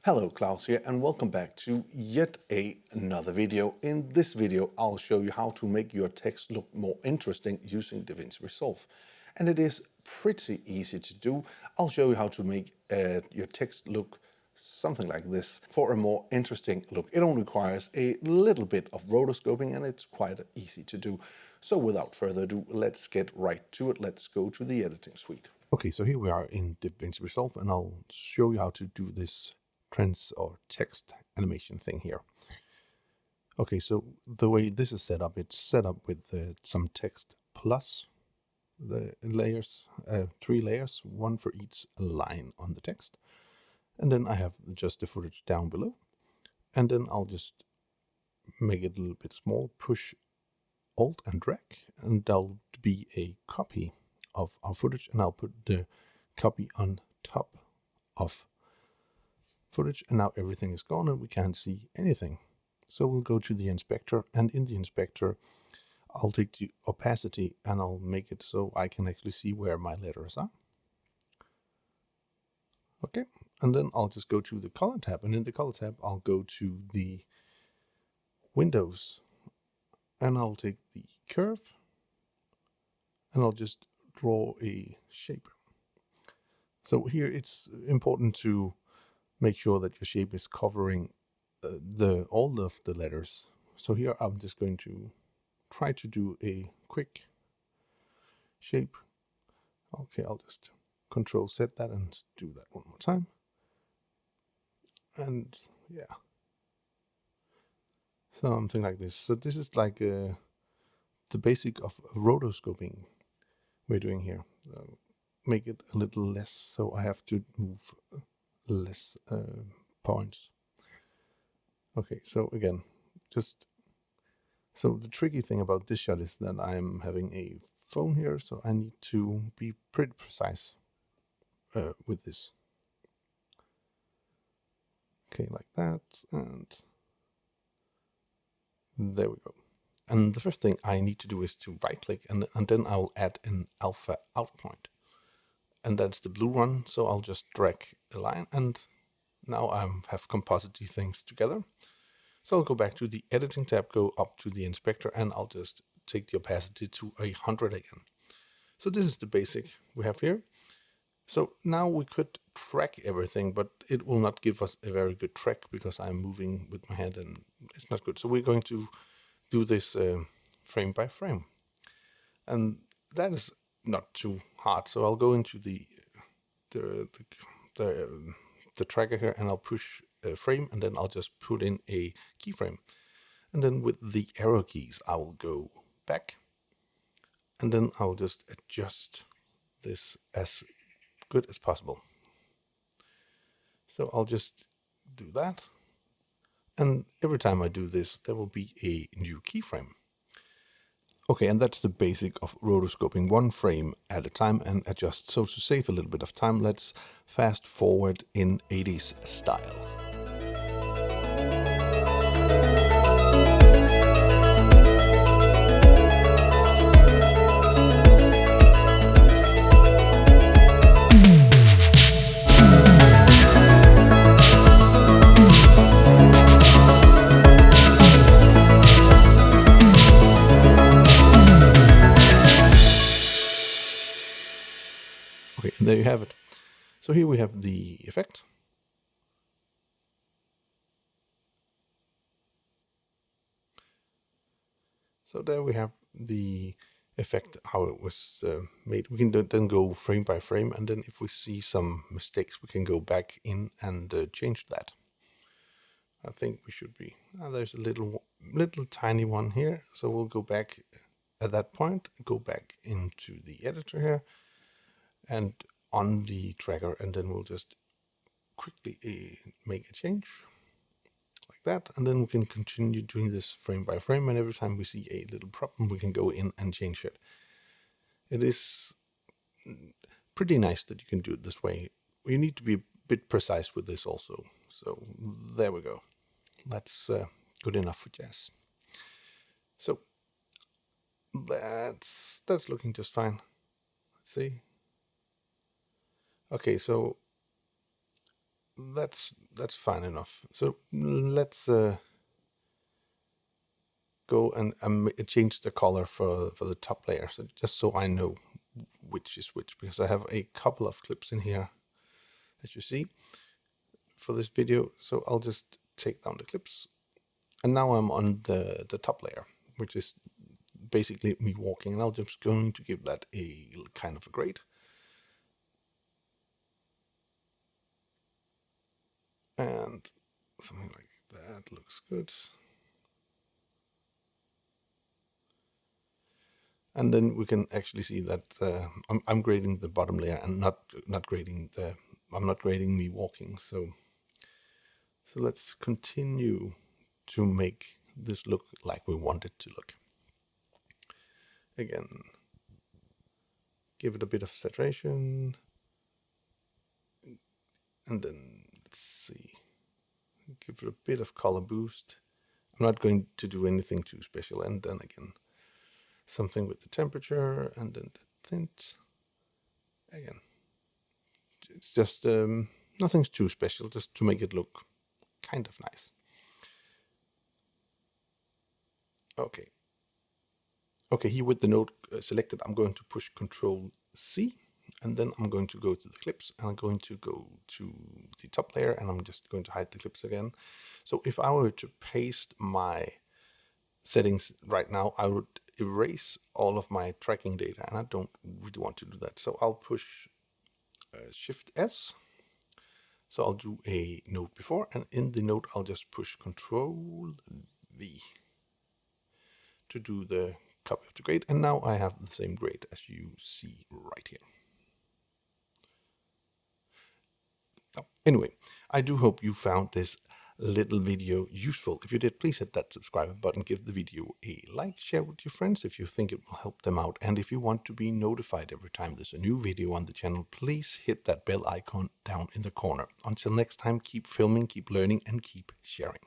Hello, Klaus here, and welcome back to yet another video. In this video, I'll show you how to make your text look more interesting using Davinci Resolve. And it is pretty easy to do. I'll show you how to make your text look something like this for a more interesting look. It only requires a little bit of rotoscoping and it's quite easy to do. So without further ado, let's get right to it. Let's go to the editing suite. Okay, so here we are in Davinci Resolve and I'll show you how to do this trends or text animation thing here. Okay, so the way this is set up, it's set up with some text plus the layers, 3 layers, one for each line on the text. And then I have just the footage down below. And then I'll just make it a little bit small, push Alt and drag, and that'll be a copy of our footage. And I'll put the copy on top of footage, and now everything is gone and we can't see anything. So we'll go to the inspector, and in the inspector I'll take the opacity and I'll make it so I can actually see where my letters are. Okay, and then I'll just go to the color tab, and in the color tab I'll go to the windows and I'll take the curve and I'll just draw a shape. So here it's important to make sure that your shape is covering all of the letters. So here I'm just going to try to do a quick shape. Okay, I'll just Control Z that and do that one more time. And yeah, something like this. So this is like the basic of rotoscoping we're doing here. Make it a little less, so I have to move less points. Okay, so again, so the tricky thing about this shot is that I'm having a phone here, so I need to be pretty precise with this. Okay, like that, and there we go. And the first thing I need to do is to right click, and then I'll add an alpha out point. And that's the blue one, so I'll just drag a line, and now I have composite things together. So I'll go back to the editing tab, go up to the inspector, and I'll just take the opacity to 100 again. So this is the basic we have here. So now we could track everything, but it will not give us a very good track because I'm moving with my hand and it's not good. So we're going to do this frame by frame. And that is not too hard. So I'll go into the tracker here and I'll push a frame, and then I'll just put in a keyframe. And then with the arrow keys, I will go back, and then I'll just adjust this as good as possible. So I'll just do that. And every time I do this, there will be a new keyframe. Okay, and that's the basic of rotoscoping, one frame at a time and adjust. So to save a little bit of time, let's fast forward in 80s style. Okay, and there you have it. So here we have the effect. So there we have the effect, how it was made. We can then go frame by frame, and then if we see some mistakes, we can go back in and change that. I think we should be. There's a little tiny one here, so we'll go back at that point, go back into the editor here, and on the tracker, and then we'll just quickly make a change like that, and then we can continue doing this frame by frame, and every time we see a little problem, we can go in and change it. It is pretty nice that you can do it this way. You need to be a bit precise with this also. So there we go. That's good enough for jazz. So that's looking just fine. See? Okay, so that's fine enough. So let's go and change the color for the top layer, so just so I know which is which, because I have a couple of clips in here, as you see, for this video. So I'll just take down the clips, and now I'm on the top layer, which is basically me walking, and I'm just going to give that a kind of a grade. And something like that looks good. And then we can actually see that I'm grading the bottom layer and not grading I'm not grading me walking. So let's continue to make this look like we want it to look. Again, give it a bit of saturation, and then let's see, give it a bit of color boost. I'm not going to do anything too special, and then again, something with the temperature, and then the tint. Again, it's just nothing too special, just to make it look kind of nice. Okay. Okay, here with the node selected, I'm going to push Control C, and then I'm going to go to the clips, and I'm going to go to the top layer, and I'm just going to hide the clips again. So if I were to paste my settings right now, I would erase all of my tracking data, and I don't really want to do that. So I'll push Shift S. So I'll do a node before, and in the node I'll just push Control V to do the copy of the grade, and now I have the same grade as you see right here. Anyway, I do hope you found this little video useful. If you did, please hit that subscribe button, give the video a like, share with your friends if you think it will help them out, and if you want to be notified every time there's a new video on the channel, please hit that bell icon down in the corner. Until next time, keep filming, keep learning, and keep sharing.